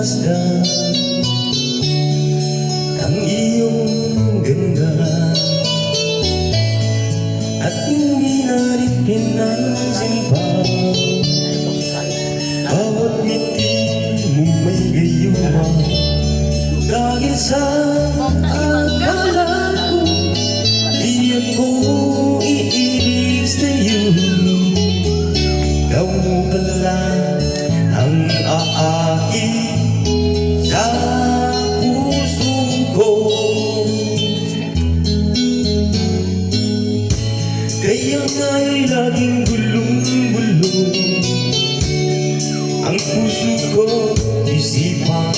pinagmasdan ang iyong ganda at hindi na rin pinansin pa. Bawat ngiti mo may gayuma dahil sa akala ko di ako iibig sa'yo. Ikaw mo pala ang aakit sa puso ko. Kaya nga'y laging gulong-gulong ang puso ko, isipan.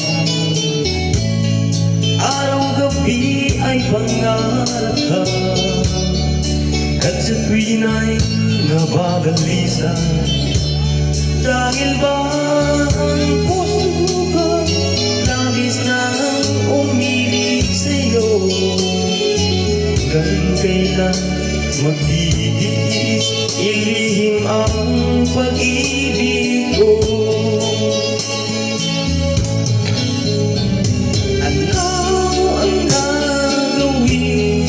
Araw-gabi ay pangarap ka, at sa tuwin ay nababalisa. Dahil ba ang puso ko labis nang umilig sa'yo? Ganun kailan magtitiis, ilihim ang pag-ibig ko. Ano ang gagawin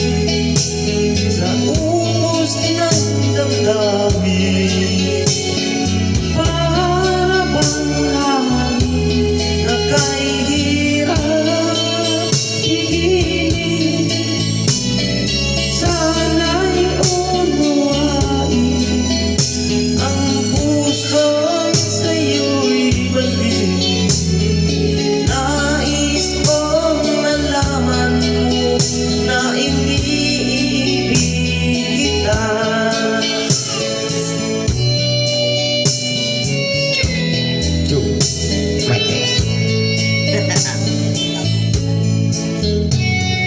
sa ubos ng damdamin? Para bang hangin na kahihirap iginig? Sana'y unawain ang puso't sa'yo'y balik. Nais kong malaman mo na iniibig kita.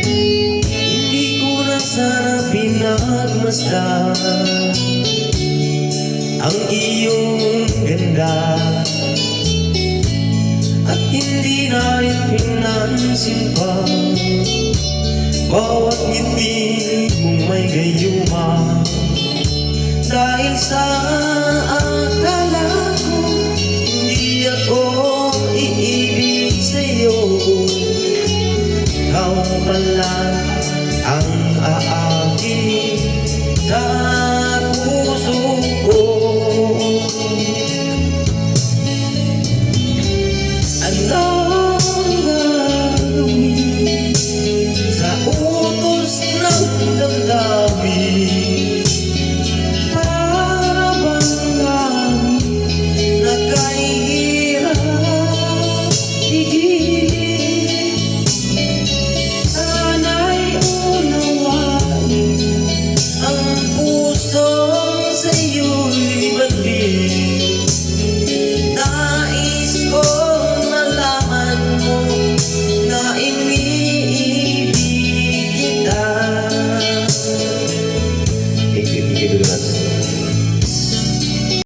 Hindi ko na sana pinagmasdan ang iyong ganda at hindi na rin pinansin pa. Bawat ngiti mong may gayuma dahil sa